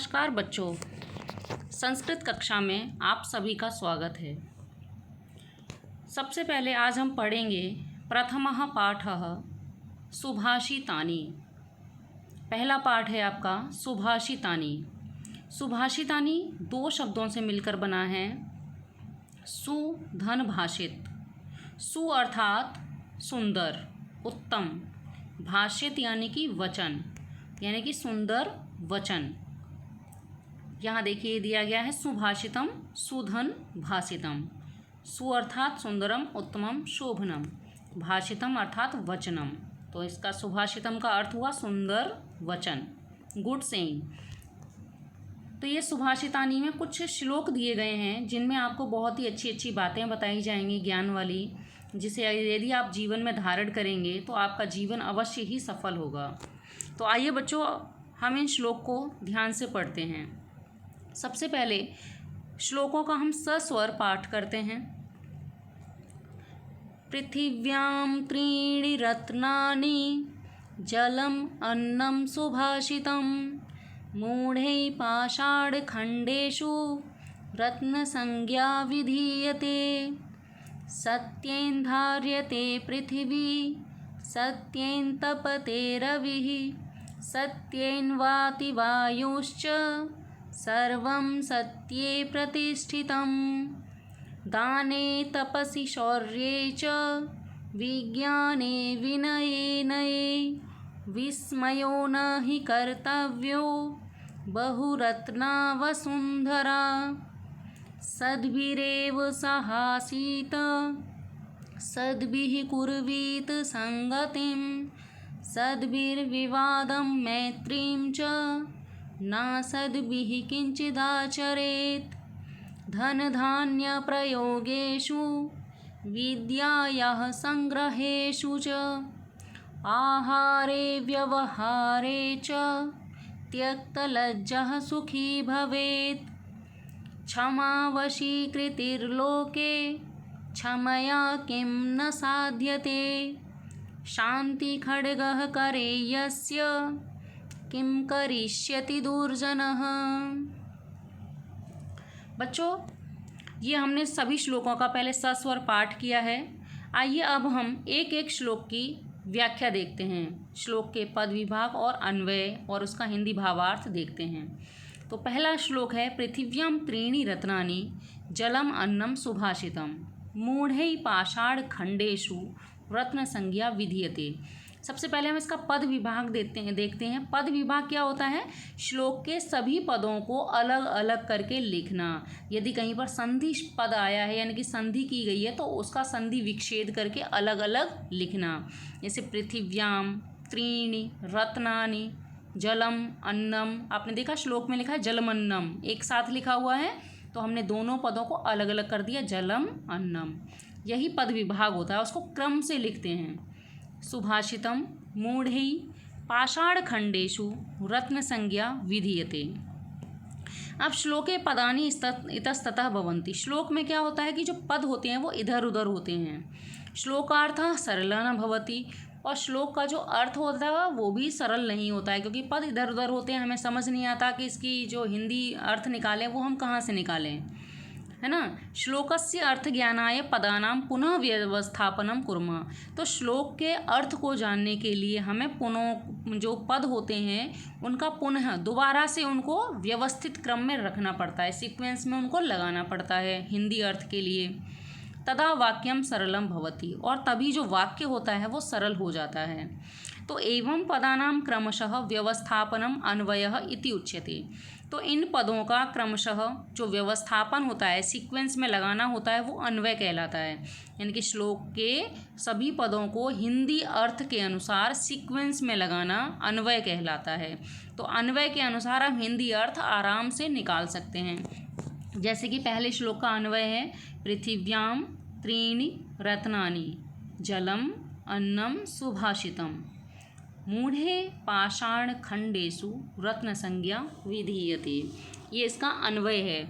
नमस्कार बच्चों, संस्कृत कक्षा में आप सभी का स्वागत है। सबसे पहले आज हम पढ़ेंगे प्रथमः पाठः सुभाषितानि। पहला पाठ है आपका सुभाषितानि। सुभाषितानि दो शब्दों से मिलकर बना है। सु धन भाषित, सु अर्थात सुंदर, उत्तम, भाषित यानी कि वचन, यानी कि सुंदर वचन। यहाँ देखिए दिया गया है सुभाषितम सुधन भाषितम। सु अर्थात सुंदरम, उत्तमम, शोभनम, भाषितम अर्थात वचनम। तो इसका सुभाषितम का अर्थ हुआ सुंदर वचन, गुड सेइंग। तो ये सुभाषितानी में कुछ श्लोक दिए गए हैं जिनमें आपको बहुत ही अच्छी अच्छी बातें बताई जाएंगी, ज्ञान वाली, जिसे यदि आप जीवन में धारण करेंगे तो आपका जीवन अवश्य ही सफल होगा। तो आइए बच्चों, हम इन श्लोक को ध्यान से पढ़ते हैं। सबसे पहले श्लोकों का हम सस्वर पाठ करते हैं। पृथिव्यां त्रीणि रत्नानि जलम अन्नम सुभाषितम मूढ़ै पाषाणखण्डेषु रत्नसंज्ञा विधीयते। सत्येन धार्यते पृथिवी सत्येन तपते रविः सत्येन वाति वायुश्च सर्वं सत्ये प्रतिष्ठितं। दाने तपसि शौर्ये च विज्ञाने विनये नये विस्मयो न हि कर्तव्यो बहुरत्ना वसुंधरा। सद्भिरेव सहासीत सद्भिः कुर्वीत संगतिं सद्भिर्विवादं मैत्रीं च न सद्भिः किंचिदाचरेत्। धनधान्यप्रयोगेषु विद्यायाः संग्रहेषु च आहारे व्यवहारे च त्यक्तलज्जः सुखी भवेत्। क्षमा वशीकृतिर्लोके क्षमया किं न साध्यते। शान्तिखड्गः करे यस्य किं करिष्यति दुर्जनः। बच्चों, ये हमने सभी श्लोकों का पहले सस्वर पाठ किया है। आइए अब हम एक एक श्लोक की व्याख्या देखते हैं। श्लोक के पद विभाग और अन्वय और उसका हिंदी भावार्थ देखते हैं। तो पहला श्लोक है पृथिव्यां त्रीणि रत्नानि जलम अन्नम सुभाषितम मूढ़ै पाषाण खंडेषु रत्न संज्ञा विधीयते। सबसे पहले हम इसका पद विभाग देखते हैं। पद विभाग क्या होता है? श्लोक के सभी पदों को अलग अलग करके लिखना। यदि कहीं पर संधि पद आया है यानी कि संधि की गई है तो उसका संधि विच्छेद करके अलग अलग लिखना। जैसे पृथिव्यां त्रीणि रत्नानि जलम अन्नम, आपने देखा श्लोक में लिखा है जलमन्नम, एक साथ लिखा हुआ है, तो हमने दोनों पदों को अलग अलग कर दिया, जलम अन्नम। यही पद विभाग होता है, उसको क्रम से लिखते हैं। सुभाषितम मूढ़ै पाषाणखण्डेषु रत्नसंज्ञा विधीयते। अब श्लोके पदानि इतस्ततः भवन्ति। श्लोक में क्या होता है कि जो पद होते हैं वो इधर उधर होते हैं। श्लोकार्थः सरलः न भवति, और श्लोक का जो अर्थ होता है वो भी सरल नहीं होता है, क्योंकि पद इधर उधर होते हैं। हमें समझ नहीं आता कि इसकी जो हिंदी अर्थ निकालें वो हम कहाँ से निकालें, है ना। श्लोकस्य अर्थ ज्ञानाय पदानां पुनः व्यवस्थापनम कुर्मः। तो श्लोक के अर्थ को जानने के लिए हमें पुनः जो पद होते हैं उनका पुनः दोबारा से उनको व्यवस्थित क्रम में रखना पड़ता है, सीक्वेंस में उनको लगाना पड़ता है हिंदी अर्थ के लिए। तदा वाक्यम सरलम भवति, और तभी जो वाक्य होता है वो सरल हो जाता है। तो एवं पदानां क्रमशः व्यवस्थापनम अन्वयः इति उच्यते। तो इन पदों का क्रमशः जो व्यवस्थापन होता है, सीक्वेंस में लगाना होता है, वो अन्वय कहलाता है। यानी कि श्लोक के सभी पदों को हिंदी अर्थ के अनुसार सीक्वेंस में लगाना अन्वय कहलाता है। तो अन्वय के अनुसार हम हिंदी अर्थ आराम से निकाल सकते हैं। जैसे कि पहले श्लोक का अन्वय है पृथिव्यां त्रीणि रत्नानि जलम अन्नम सुभाषितम मूढ़े पाषाण खंडेषु रत्न संज्ञा विधीयते। ये इसका अन्वय है।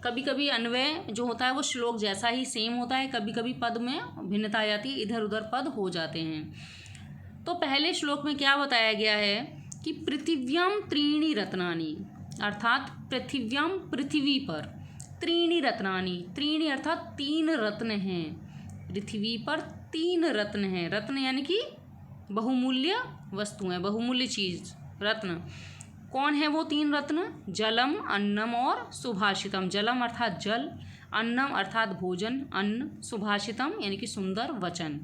कभी कभी अन्वय जो होता है वो श्लोक जैसा ही सेम होता है, कभी कभी पद में भिन्नता आ जाती है, इधर उधर पद हो जाते हैं। तो पहले श्लोक में क्या बताया गया है कि पृथिव्यां त्रीणि रत्नानि, अर्थात पृथिव्याम पृथ्वी पर त्रीणि रत्नानि, त्रीणि अर्थात 3 रत्न हैं। पृथ्वी पर 3 रत्न हैं। रत्न यानी कि बहुमूल्य वस्तुएं, बहुमूल्य चीज, रत्न। कौन है वो 3 रत्न? जलम, अन्नम और सुभाषितम। जलम अर्थात जल, अन्नम अर्थात भोजन, अन्न, सुभाषितम यानी कि सुंदर वचन।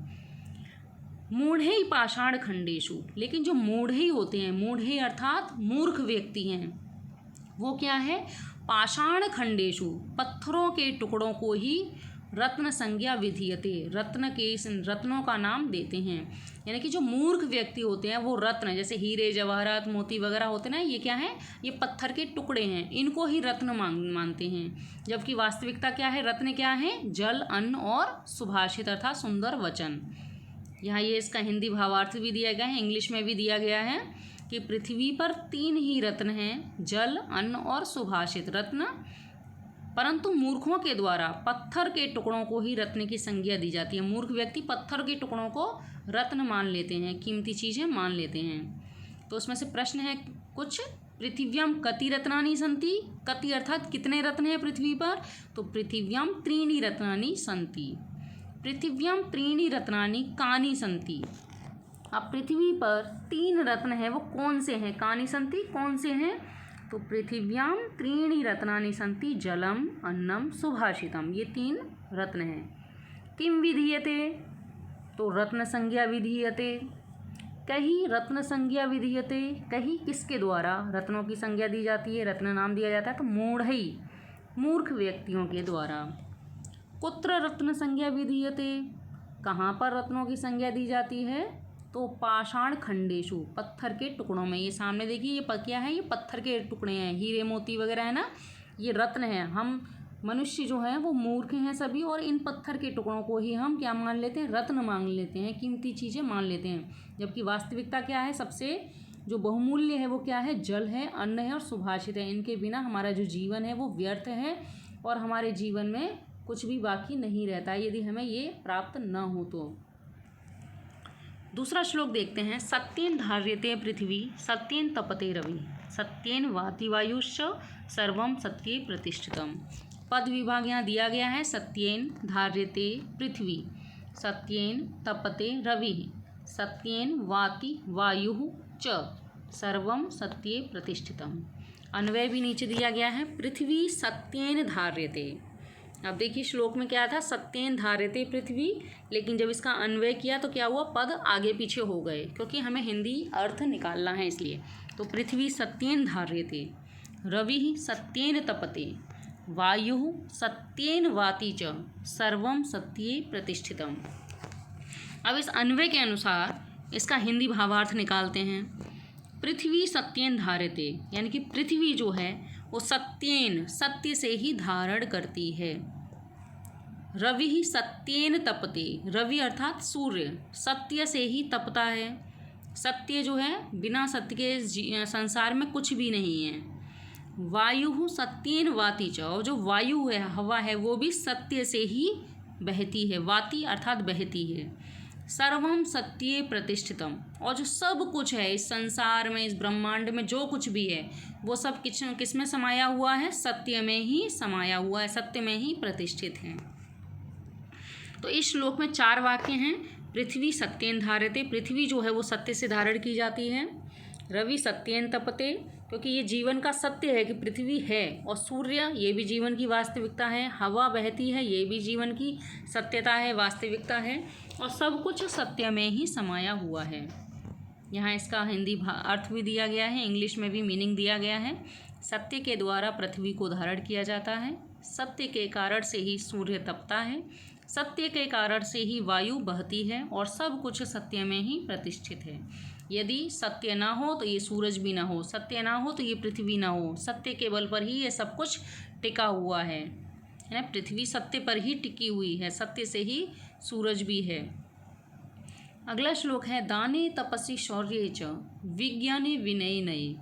मूढ़ै पाषाण खंडेशु, लेकिन जो मूढ़े होते हैं, मूढ़े अर्थात मूर्ख व्यक्ति हैं, वो क्या है? पाषाण खंडेशु, पत्थरों के टुकड़ों को ही रत्न संज्ञा विधीयते, रत्नों का नाम देते हैं। यानी कि जो मूर्ख व्यक्ति होते हैं वो रत्न, जैसे हीरे जवाहरात मोती वगैरह होते हैं ना, ये क्या है? ये पत्थर के टुकड़े हैं, इनको ही रत्न मानते हैं। जबकि वास्तविकता क्या है? रत्न क्या है? जल, अन्न और सुभाषित अर्थात सुंदर वचन। यहाँ ये इसका हिंदी भावार्थ भी दिया गया है, इंग्लिश में भी दिया गया है कि पृथ्वी पर 3 ही रत्न हैं, जल, अन्न और सुभाषित। रत्न, परंतु मूर्खों के द्वारा पत्थर के टुकड़ों को ही रत्न की संज्ञा दी जाती है। मूर्ख व्यक्ति पत्थर के टुकड़ों को रत्न मान लेते हैं, कीमती चीज़ें मान लेते हैं। तो उसमें से प्रश्न है कुछ, पृथिव्याम कति रत्नानि सन्ति, कति अर्थात कितने रत्न हैं पृथ्वी पर? तो पृथिव्याम त्रीणि रत्नानि सन्ति। पृथिव्याम त्रीणि रत्नानि कानि सन्ति। अब पृथ्वी पर 3 रत्न हैं, वो कौन से हैं? कानि सन्ति, कौन से हैं? तो पृथिव्याम त्रीणि रत्नानि सन्ति, जलम, अन्नम, सुभाषितम, ये 3 रत्न हैं। किम विधीयते? तो रत्न संज्ञा विधीयते। कहीं रत्न संज्ञा विधीयते, कहीं किसके द्वारा रत्नों की संज्ञा दी जाती है, रत्न नाम दिया जाता है? तो मूढ़ै, मूर्ख व्यक्तियों के द्वारा। कुत्र रत्न संज्ञा विधीयते, कहाँ पर रत्नों की संज्ञा दी जाती है? तो पाषाण खंडेशु, पत्थर के टुकड़ों में। ये सामने देखिए, ये क्या है? ये पत्थर के टुकड़े हैं, हीरे मोती वगैरह है ना, ये रत्न हैं। हम मनुष्य जो हैं वो मूर्ख हैं सभी, और इन पत्थर के टुकड़ों को ही हम क्या मान लेते हैं? रत्न मान लेते हैं, कीमती चीज़ें मान लेते हैं। जबकि वास्तविकता क्या है? सबसे जो बहुमूल्य है वो क्या है? जल है, अन्न है और सुभाषित है। इनके बिना हमारा जो जीवन है वो व्यर्थ है, और हमारे जीवन में कुछ भी बाकी नहीं रहता है यदि हमें ये प्राप्त न हो तो। दूसरा श्लोक देखते हैं। सत्येन धार्यते पृथ्वी, सत्येन तपते रवि, सत्येन वाति वायुश्च, सर्वम सत्ये प्रतिष्ठितम। पद विभाग यहाँ दिया गया है। सत्येन धार्यते पृथ्वी, सत्येन तपते रवि, सत्येन वाति वायुः च, सर्वम सत्ये प्रतिष्ठितम। अन्वय भी नीचे दिया गया है। पृथ्वी सत्येन धार्यते। अब देखिए श्लोक में क्या था? सत्येन धार्यते पृथ्वी, लेकिन जब इसका अन्वय किया तो क्या हुआ? पद आगे पीछे हो गए, क्योंकि हमें हिंदी अर्थ निकालना है इसलिए। तो पृथ्वी सत्येन धार्यते, रवि सत्येन तपते, वायुः सत्येन वाति च, सर्वम सत्ये प्रतिष्ठितम। अब इस अन्वय के अनुसार इसका हिंदी भावार्थ निकालते हैं। पृथ्वी सत्येन धार्यते, यानी कि पृथ्वी जो है वो सत्येन, सत्य से ही धारण करती है। रवि ही सत्येन तपते, रवि अर्थात सूर्य सत्य से ही तपता है। सत्य जो है, बिना सत्य के संसार में कुछ भी नहीं है। वायु सत्येन वाति च, और जो वायु है, हवा है, वो भी सत्य से ही बहती है। वाति अर्थात बहती है। सर्वम सत्ये प्रतिष्ठितम, और जो सब कुछ है इस संसार में, इस ब्रह्मांड में जो कुछ भी है वो सब किस में समाया हुआ है? सत्य में ही समाया हुआ है, सत्य में ही प्रतिष्ठित है। तो इस श्लोक में 4 वाक्य हैं। पृथ्वी सत्येन धार्यते, पृथ्वी जो है वो सत्य से धारण की जाती है। रवि सत्येन तपते, क्योंकि ये जीवन का सत्य है कि पृथ्वी है, और सूर्य ये भी जीवन की वास्तविकता है। हवा बहती है, ये भी जीवन की सत्यता है, वास्तविकता है, और सब कुछ सत्य में ही समाया हुआ है। यहाँ इसका हिंदी अर्थ भी दिया गया है, इंग्लिश में भी मीनिंग दिया गया है। सत्य के द्वारा पृथ्वी को धारण किया जाता है, सत्य के कारण से ही सूर्य तपता है, सत्य के कारण से ही वायु बहती है, और सब कुछ सत्य में ही प्रतिष्ठित है। यदि सत्य ना हो तो ये सूरज भी ना हो, सत्य ना हो तो ये पृथ्वी ना हो। सत्य के बल पर ही ये सब कुछ टिका हुआ है ना, पृथ्वी सत्य पर ही टिकी हुई है, सत्य से ही सूरज भी है। अगला श्लोक है। दाने तपसि शौर्ये च, विज्ञाने विनयने,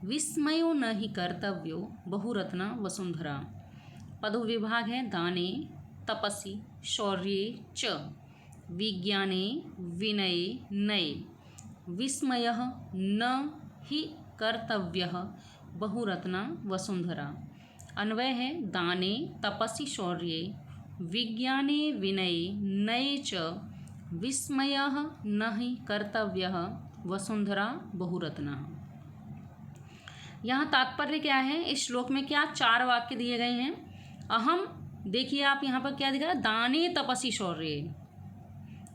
विस्मयो न हि कर्तव्यो, बहुरत्न वसुंधरा। पद विभाग है। दाने तपसि शौर्ये च, विज्ञाने विनये नये, विस्मयः न हि कर्तव्यः, बहुरत्ना वसुंधरा। अन्वय है दाने तपसि शौर्ये विज्ञाने विनये नये च विस्मयः न हि कर्तव्यः वसुंधरा बहुरत्ना। यहाँ तात्पर्य क्या है, इस श्लोक में क्या 4 वाक्य दिए गए हैं। अहम, देखिए आप यहाँ पर क्या दिखा रहा है, दाने तपसि शौर्ये,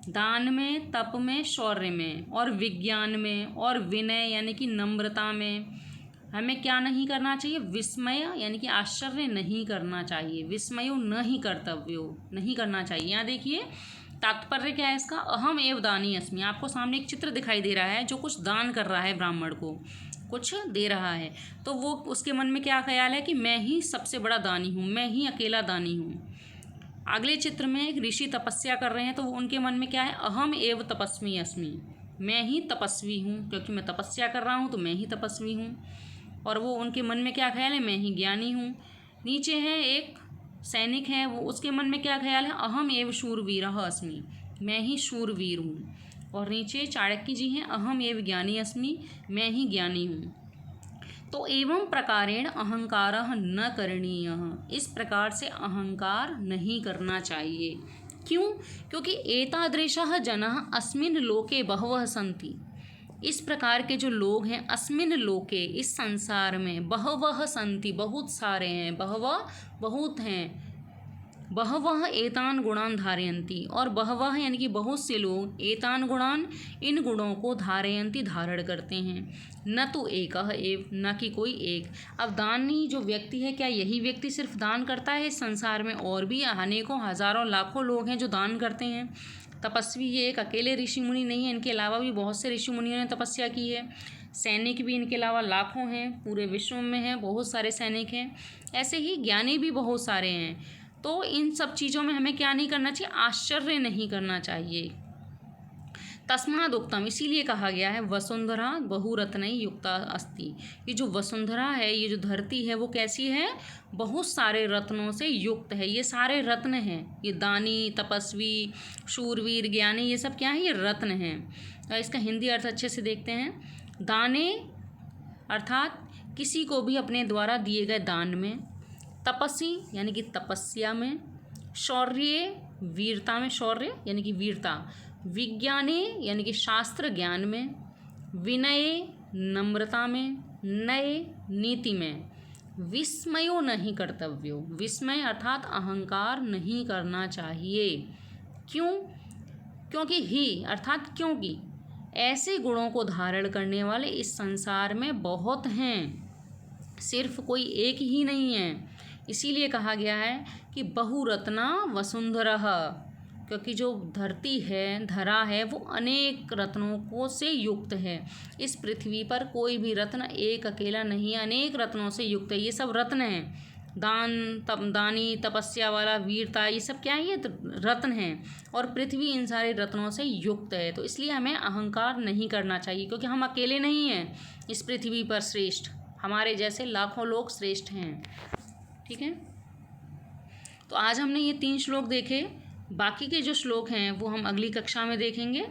दान में, तप में, शौर्य में, और विज्ञान में, और विनय यानी कि नम्रता में हमें क्या नहीं करना चाहिए, विस्मय यानी कि आश्चर्य नहीं करना चाहिए, विस्मयो न ही कर्तव्यो, नहीं करना चाहिए। यहाँ देखिए तात्पर्य क्या है इसका, अहम एव दानी अस्मि। आपको सामने एक चित्र दिखाई दे रहा है जो कुछ दान कर रहा है, ब्राह्मण को कुछ दे रहा है, तो वो उसके मन में क्या ख्याल है कि मैं ही सबसे बड़ा दानी हूँ, मैं ही अकेला दानी हूँ। अगले चित्र में एक ऋषि तपस्या कर रहे हैं, तो उनके मन में क्या है, अहम एव तपस्वी अस्मि, मैं ही तपस्वी हूँ, क्योंकि मैं तपस्या कर रहा हूँ तो मैं ही तपस्वी हूँ। और वो उनके मन में क्या ख्याल है, मैं ही ज्ञानी हूँ। नीचे है एक सैनिक है, वो उसके मन में क्या ख्याल है, अहम एव शूरवीरः अस्मि, मैं ही शूरवीर हूँ। और नीचे चाणक्य जी हैं, अहम एव ज्ञानी अस्मि, मैं ही ज्ञानी हूँ। तो एवं प्रकारेण अहंकारः न करणीयः, इस प्रकार से अहंकार नहीं करना चाहिए। क्यों? क्योंकि एतादृशः जनः अस्मिन् लोके बहवः सन्ति, इस प्रकार के जो लोग हैं, अस्मिन् लोके, इस संसार में, बहवः सन्ति, बहुत सारे हैं, बहवः बहुत हैं, बहवः एतान गुणान धारयन्ति, और बहवः यानी कि बहुत से लोग, एतान गुणान, इन गुणों को धारयन्ति, धारण करते हैं, न तो एकः एव, न कि कोई एक। अब दानी जो व्यक्ति है, क्या यही व्यक्ति सिर्फ दान करता है इस संसार में? और भी अनेकों हजारों लाखों लोग हैं जो दान करते हैं। तपस्वी ये एक अकेले ऋषि मुनि नहीं है, इनके अलावा भी बहुत से ऋषि मुनियों ने तपस्या की है। सैनिक भी इनके अलावा लाखों हैं, पूरे विश्व में हैं, बहुत सारे सैनिक हैं। ऐसे ही ज्ञानी भी बहुत सारे हैं। तो इन सब चीज़ों में हमें क्या नहीं करना चाहिए, आश्चर्य नहीं करना चाहिए। तस्माद् उक्तम, इसीलिए कहा गया है, वसुंधरा बहुरत्नै युक्ता अस्ति, ये जो वसुंधरा है, ये जो धरती है, वो कैसी है, बहुत सारे रत्नों से युक्त है। ये सारे रत्न हैं, ये दानी, तपस्वी, शूरवीर, ज्ञानी, ये सब क्या है, ये रत्न हैं। तो इसका हिंदी अर्थ अच्छे से देखते हैं। दाने अर्थात किसी को भी अपने द्वारा दिए गए दान में, तपस्वी यानी कि तपस्या में, शौर्य वीरता में, शौर्य यानी कि वीरता, विज्ञाने यानी कि शास्त्र ज्ञान में, विनय नम्रता में, नये नीति में, विस्मयो नहीं कर्तव्यो, विस्मय अर्थात अहंकार नहीं करना चाहिए। क्यों? क्योंकि ही अर्थात क्योंकि ऐसे गुणों को धारण करने वाले इस संसार में बहुत हैं, सिर्फ कोई एक ही नहीं है। इसीलिए कहा गया है कि बहुरत्ना वसुंधरः, क्योंकि जो धरती है, धरा है, वो अनेक रत्नों को से युक्त है। इस पृथ्वी पर कोई भी रत्न एक अकेला नहीं है, अनेक रत्नों से युक्त है। ये सब रत्न हैं, दानी, तपस्या वाला, वीरता, ये सब क्या है, ये रत्न हैं। और पृथ्वी इन सारे रत्नों से युक्त है। तो इसलिए हमें अहंकार नहीं करना चाहिए, क्योंकि हम अकेले नहीं हैं इस पृथ्वी पर श्रेष्ठ, हमारे जैसे लाखों लोग श्रेष्ठ हैं। ठीक है, तो आज हमने ये 3 श्लोक देखे, बाकी के जो श्लोक हैं वो हम अगली कक्षा में देखेंगे।